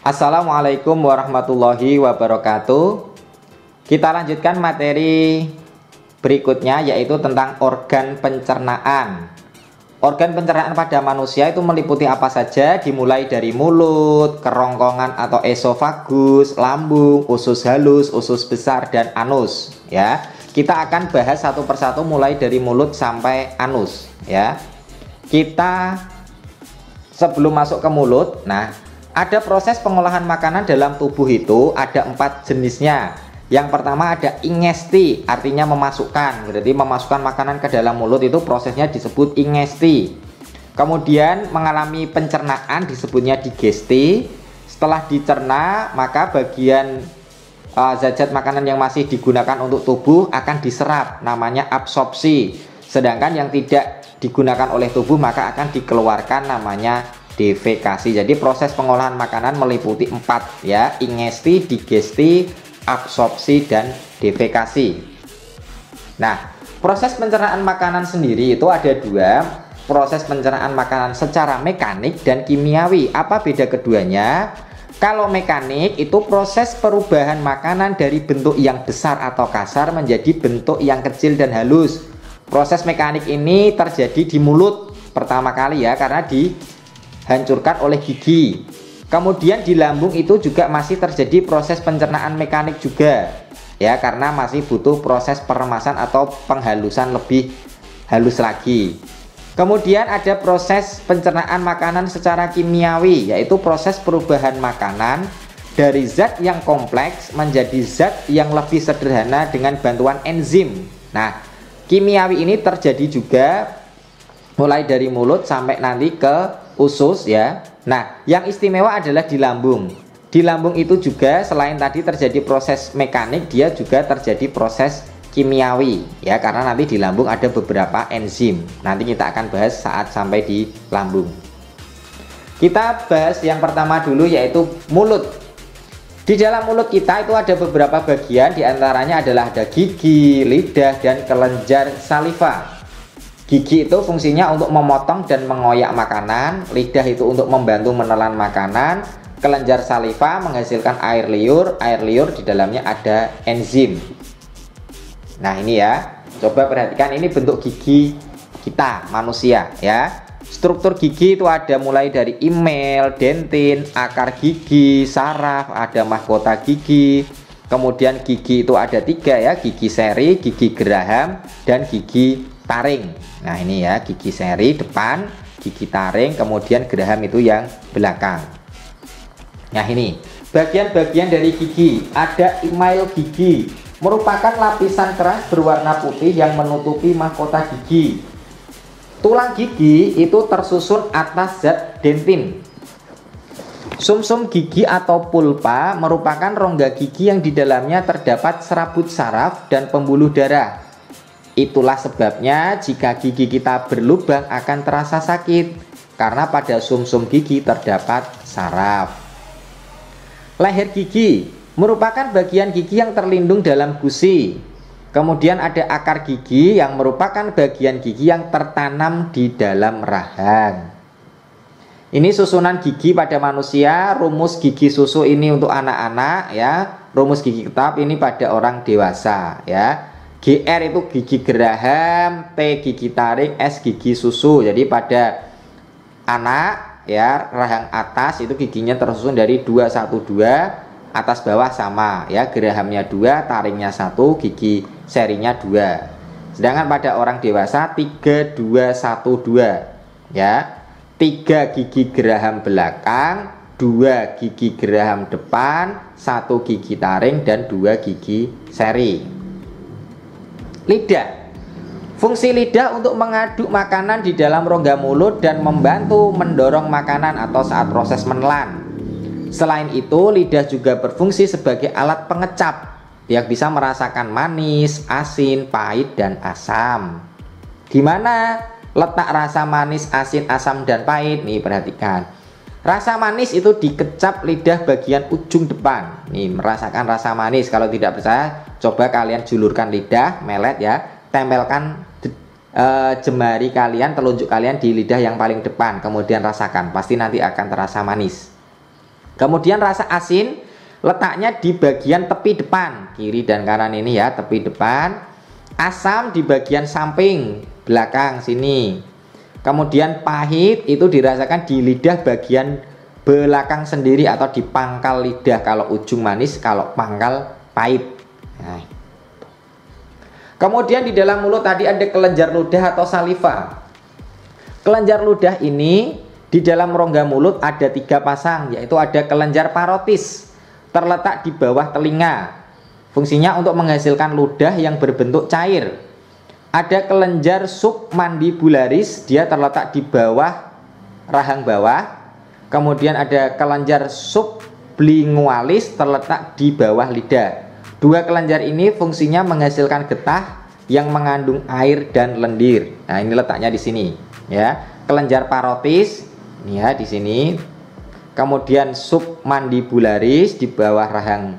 Assalamualaikum warahmatullahi wabarakatuh. Kita lanjutkan materi berikutnya, yaitu tentang organ pencernaan. Organ pencernaan pada manusia itu meliputi apa saja, dimulai dari mulut, kerongkongan atau esofagus, lambung, usus halus, usus besar, dan anus. Ya, kita akan bahas satu persatu mulai dari mulut sampai anus. Ya, kita sebelum masuk ke mulut, ada proses pengolahan makanan dalam tubuh itu ada 4 jenisnya. Yang pertama ada ingesti, artinya memasukkan. Berarti memasukkan makanan ke dalam mulut itu prosesnya disebut ingesti. Kemudian mengalami pencernaan disebutnya digesti. Setelah dicerna, maka bagian zat-zat makanan yang masih digunakan untuk tubuh akan diserap, namanya absorpsi. Sedangkan yang tidak digunakan oleh tubuh maka akan dikeluarkan, namanya defekasi. Jadi proses pengolahan makanan meliputi 4 ya, ingesti, digesti, absorpsi, dan defekasi. Nah, proses pencernaan makanan sendiri itu ada 2, proses pencernaan makanan secara mekanik dan kimiawi. Apa beda keduanya? Kalau mekanik itu proses perubahan makanan dari bentuk yang besar atau kasar menjadi bentuk yang kecil dan halus. Proses mekanik ini terjadi di mulut pertama kali ya, karena dihancurkan oleh gigi. Kemudian di lambung itu juga masih terjadi proses pencernaan mekanik juga ya, karena masih butuh proses peremasan atau penghalusan lebih halus lagi. Kemudian ada proses pencernaan makanan secara kimiawi, yaitu proses perubahan makanan dari zat yang kompleks menjadi zat yang lebih sederhana dengan bantuan enzim. Nah, kimiawi ini terjadi juga mulai dari mulut sampai nanti ke usus ya. Nah, yang istimewa adalah di lambung. Di lambung itu juga selain tadi terjadi proses mekanik, dia juga terjadi proses kimiawi ya, karena nanti di lambung ada beberapa enzim. Nanti kita akan bahas saat sampai di lambung. Kita bahas yang pertama dulu, yaitu mulut. Di dalam mulut kita itu ada beberapa bagian, diantaranya adalah ada gigi, lidah, dan kelenjar saliva. Gigi itu fungsinya untuk memotong dan mengoyak makanan, lidah itu untuk membantu menelan makanan, kelenjar saliva menghasilkan air liur di dalamnya ada enzim. Nah ini ya, coba perhatikan, ini bentuk gigi kita manusia ya. Struktur gigi itu ada mulai dari email, dentin, akar gigi, saraf, ada mahkota gigi. Kemudian gigi itu ada 3 ya, gigi seri, gigi geraham, dan gigi taring. Nah ini ya, gigi seri depan, gigi taring, kemudian geraham itu yang belakang. Nah ini bagian-bagian dari gigi. Ada email gigi, merupakan lapisan keras berwarna putih yang menutupi mahkota gigi. Tulang gigi itu tersusun atas zat dentin. Sumsum gigi atau pulpa merupakan rongga gigi yang di dalamnya terdapat serabut saraf dan pembuluh darah. Itulah sebabnya jika gigi kita berlubang akan terasa sakit, karena pada sumsum gigi terdapat saraf. Leher gigi merupakan bagian gigi yang terlindung dalam gusi. Kemudian ada akar gigi yang merupakan bagian gigi yang tertanam di dalam rahang. Ini susunan gigi pada manusia. Rumus gigi susu ini untuk anak-anak ya. Rumus gigi tetap ini pada orang dewasa ya. GR itu gigi geraham, T gigi taring, S gigi susu. Jadi pada anak ya, rahang atas itu giginya tersusun dari 212, atas bawah sama ya, gerahamnya 2, taringnya 1, gigi serinya 2. Sedangkan pada orang dewasa 3, 2, 1, 2 ya. 3 gigi geraham belakang, 2 gigi geraham depan, 1 gigi taring, dan 2 gigi seri. Lidah. Fungsi lidah untuk mengaduk makanan di dalam rongga mulut dan membantu mendorong makanan atau saat proses menelan. Selain itu, lidah juga berfungsi sebagai alat pengecap yang bisa merasakan manis, asin, pahit, dan asam. Di mana letak rasa manis, asin, asam, dan pahit? Nih perhatikan. Rasa manis itu dikecap lidah bagian ujung depan. Nih, merasakan rasa manis. Kalau tidak percaya, coba kalian julurkan lidah, melet ya, tempelkan jemari kalian, telunjuk kalian di lidah yang paling depan, kemudian rasakan, pasti nanti akan terasa manis. Kemudian rasa asin letaknya di bagian tepi depan, kiri dan kanan ini ya, tepi depan. Asam di bagian samping belakang sini. Kemudian pahit itu dirasakan di lidah bagian belakang sendiri atau di pangkal lidah. Kalau ujung manis, kalau pangkal pahit. Nah. Kemudian di dalam mulut tadi ada kelenjar ludah atau saliva. Kelenjar ludah ini di dalam rongga mulut ada 3 pasang, yaitu ada kelenjar parotis terletak di bawah telinga. Fungsinya untuk menghasilkan ludah yang berbentuk cair. Ada kelenjar submandibularis, dia terletak di bawah rahang bawah. Kemudian ada kelenjar sublingualis terletak di bawah lidah. 2 kelenjar ini fungsinya menghasilkan getah yang mengandung air dan lendir. Nah, ini letaknya di sini ya. Kelenjar parotis ini ya di sini. Kemudian submandibularis di bawah rahang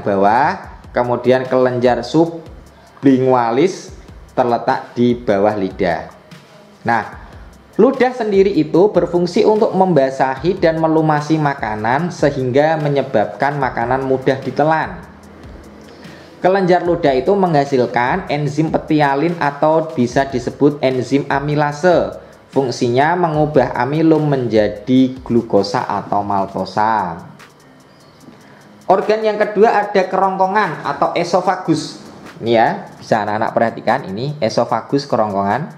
bawah. Kemudian kelenjar sublingualis terletak di bawah lidah. Nah, ludah sendiri itu berfungsi untuk membasahi dan melumasi makanan sehingga menyebabkan makanan mudah ditelan. Kelenjar ludah itu menghasilkan enzim petialin atau bisa disebut enzim amilase. Fungsinya mengubah amilum menjadi glukosa atau maltosa. Organ yang kedua ada kerongkongan atau esofagus. Ini ya, bisa anak-anak perhatikan ini esofagus, kerongkongan.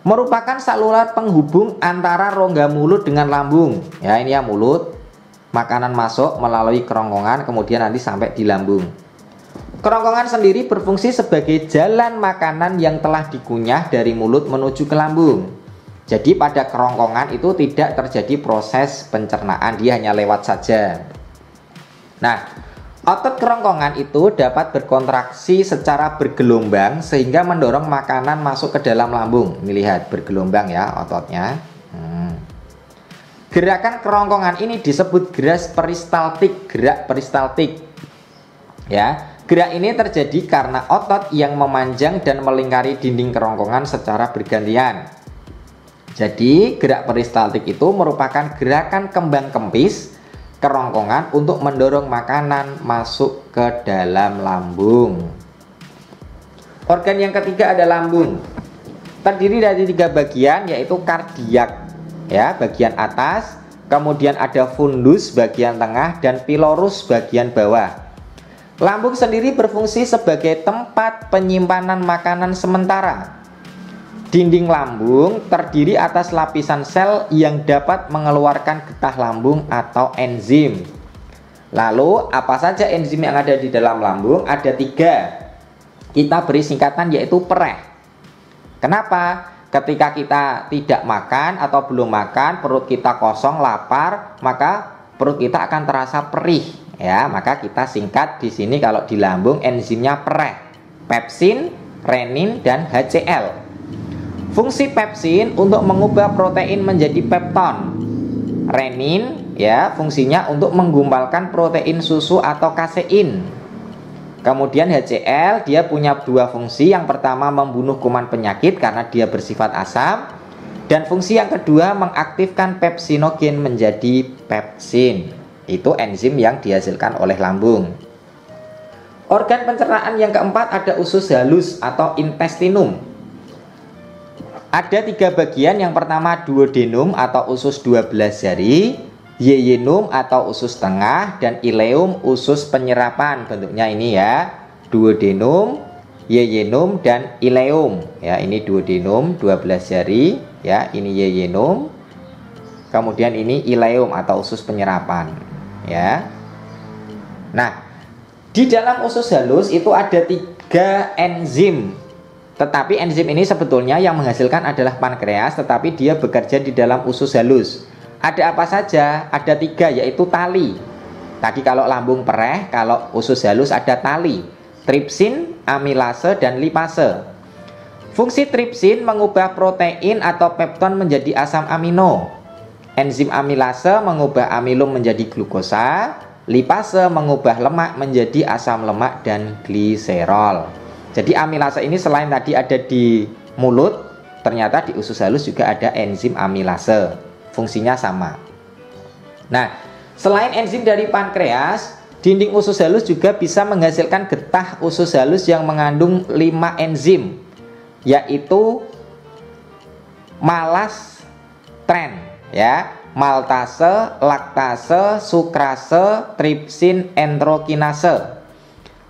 Merupakan saluran penghubung antara rongga mulut dengan lambung. Ya, ini ya mulut. Makanan masuk melalui kerongkongan kemudian nanti sampai di lambung. Kerongkongan sendiri berfungsi sebagai jalan makanan yang telah dikunyah dari mulut menuju ke lambung. Jadi pada kerongkongan itu tidak terjadi proses pencernaan, dia hanya lewat saja. Nah, otot kerongkongan itu dapat berkontraksi secara bergelombang sehingga mendorong makanan masuk ke dalam lambung. Ini lihat bergelombang ya ototnya. Gerakan kerongkongan ini disebut gerak peristaltik. Ya, gerak ini terjadi karena otot yang memanjang dan melingkari dinding kerongkongan secara bergantian. Jadi, gerak peristaltik itu merupakan gerakan kembang kempis kerongkongan untuk mendorong makanan masuk ke dalam lambung. Organ yang ketiga ada lambung. Terdiri dari 3 bagian, yaitu kardiak ya, bagian atas, kemudian ada fundus bagian tengah dan pilorus bagian bawah. Lambung sendiri berfungsi sebagai tempat penyimpanan makanan sementara. Dinding lambung terdiri atas lapisan sel yang dapat mengeluarkan getah lambung atau enzim. Lalu apa saja enzim yang ada di dalam lambung? Ada 3. Kita beri singkatan yaitu pereh. Kenapa? Ketika kita tidak makan atau belum makan, perut kita kosong, lapar, maka perut kita akan terasa perih. Ya, maka kita singkat di sini kalau di lambung enzimnya pereh. Pepsin, renin, dan HCl. Fungsi pepsin untuk mengubah protein menjadi pepton. Renin ya fungsinya untuk menggumpalkan protein susu atau kasein. Kemudian HCl dia punya 2 fungsi. Yang pertama membunuh kuman penyakit karena dia bersifat asam. Dan fungsi yang kedua mengaktifkan pepsinogen menjadi pepsin. Itu enzim yang dihasilkan oleh lambung. Organ pencernaan yang keempat ada usus halus atau intestinum. Ada 3 bagian. Yang pertama duodenum atau usus 12 jari, yeyenum atau usus tengah, dan ileum usus penyerapan. Bentuknya ini ya, duodenum, yeyenum, dan ileum. Ya, ini duodenum 12 jari, ya, ini yeyenum. Kemudian ini ileum atau usus penyerapan, ya. Nah, di dalam usus halus itu ada 3 enzim. Tetapi enzim ini sebetulnya yang menghasilkan adalah pankreas, tetapi dia bekerja di dalam usus halus. Ada apa saja? Ada 3, yaitu tali. Tadi kalau lambung pereh, kalau usus halus ada tali. Tripsin, amilase, dan lipase. Fungsi tripsin mengubah protein atau pepton menjadi asam amino. Enzim amilase mengubah amilum menjadi glukosa. Lipase mengubah lemak menjadi asam lemak dan gliserol. Jadi amilase ini selain tadi ada di mulut, ternyata di usus halus juga ada enzim amilase. Fungsinya sama. Nah, Selain enzim dari pankreas, dinding usus halus juga bisa menghasilkan getah usus halus yang mengandung 5 enzim, yaitu malastren, ya, maltase, laktase, sukrase, tripsin, enterokinase.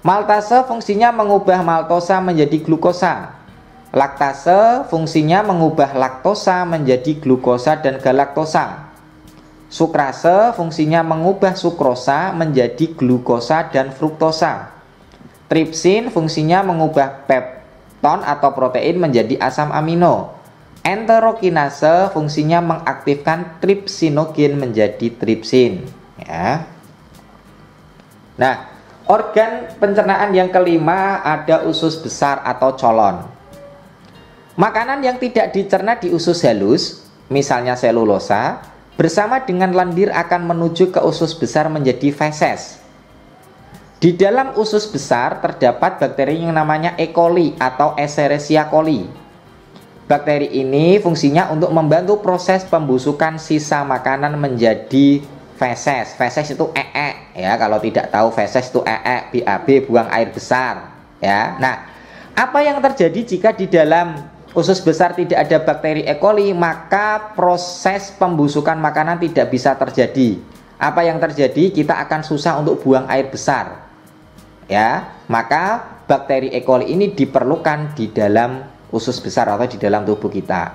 Maltase fungsinya mengubah maltosa menjadi glukosa. Laktase fungsinya mengubah laktosa menjadi glukosa dan galaktosa. Sukrase fungsinya mengubah sukrosa menjadi glukosa dan fruktosa. Tripsin fungsinya mengubah pepton atau protein menjadi asam amino. Enterokinase fungsinya mengaktifkan tripsinogen menjadi tripsin, ya. Nah, organ pencernaan yang kelima ada usus besar atau colon. Makanan yang tidak dicerna di usus halus, misalnya selulosa, bersama dengan lendir akan menuju ke usus besar menjadi feses. Di dalam usus besar terdapat bakteri yang namanya E. coli atau Escherichia coli. Bakteri ini fungsinya untuk membantu proses pembusukan sisa makanan menjadi feses. Feses itu ya, kalau tidak tahu feses itu BAB, buang air besar, ya. Nah, apa yang terjadi jika di dalam usus besar tidak ada bakteri E. coli, maka proses pembusukan makanan tidak bisa terjadi. Apa yang terjadi? Kita akan susah untuk buang air besar, ya. Maka bakteri E. coli ini diperlukan di dalam usus besar atau di dalam tubuh kita.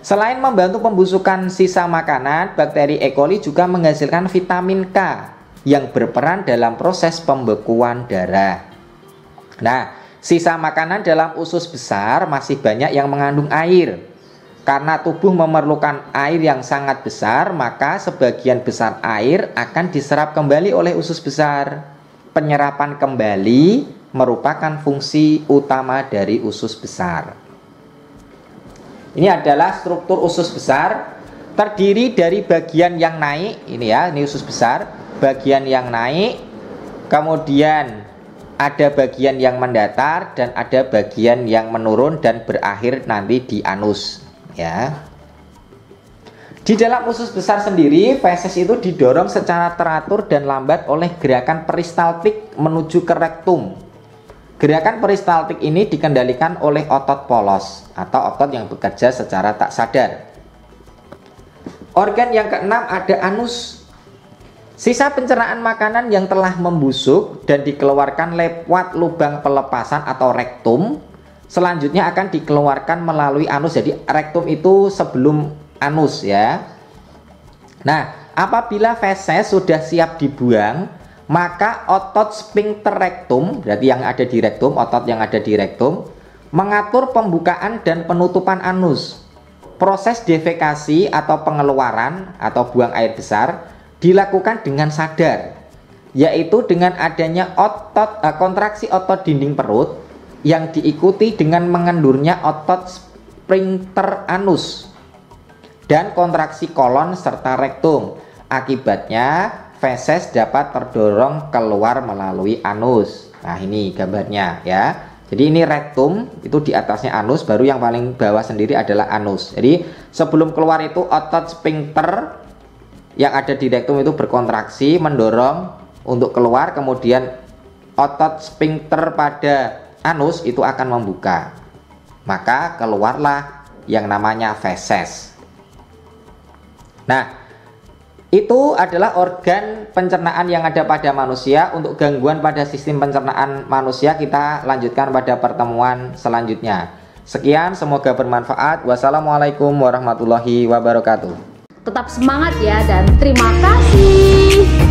Selain membantu pembusukan sisa makanan, bakteri E. coli juga menghasilkan vitamin K yang berperan dalam proses pembekuan darah. Nah, sisa makanan dalam usus besar masih banyak yang mengandung air. Karena tubuh memerlukan air yang sangat besar, maka sebagian besar air akan diserap kembali oleh usus besar. Penyerapan kembali merupakan fungsi utama dari usus besar. Ini adalah struktur usus besar, terdiri dari bagian yang naik, ini ya, ini usus besar, bagian yang naik, kemudian ada bagian yang mendatar dan ada bagian yang menurun dan berakhir nanti di anus, ya. Di dalam usus besar sendiri, feses itu didorong secara teratur dan lambat oleh gerakan peristaltik menuju ke rektum. Gerakan peristaltik ini dikendalikan oleh otot polos atau otot yang bekerja secara tak sadar. Organ yang keenam ada anus. Sisa pencernaan makanan yang telah membusuk dan dikeluarkan lewat lubang pelepasan atau rektum, selanjutnya akan dikeluarkan melalui anus. Jadi rektum itu sebelum anus, ya. Nah, apabila feses sudah siap dibuang, maka otot sphincter rektum, berarti yang ada di rektum, otot yang ada di rektum, mengatur pembukaan dan penutupan anus. Proses defekasi atau pengeluaran atau buang air besar dilakukan dengan sadar, yaitu dengan adanya kontraksi otot dinding perut yang diikuti dengan mengendurnya otot sphincter anus dan kontraksi kolon serta rektum. Akibatnya feses dapat terdorong keluar melalui anus. Nah, ini gambarnya, ya. Jadi ini rektum, itu di atasnya anus, baru yang paling bawah sendiri adalah anus. Jadi sebelum keluar itu otot sphincter yang ada di rektum itu berkontraksi mendorong untuk keluar, kemudian otot sphincter pada anus itu akan membuka. Maka keluarlah yang namanya feses. Nah, itu adalah organ pencernaan yang ada pada manusia. Untuk gangguan pada sistem pencernaan manusia kita lanjutkan pada pertemuan selanjutnya. Sekian, semoga bermanfaat. Wassalamualaikum warahmatullahi wabarakatuh. Tetap semangat ya, dan terima kasih.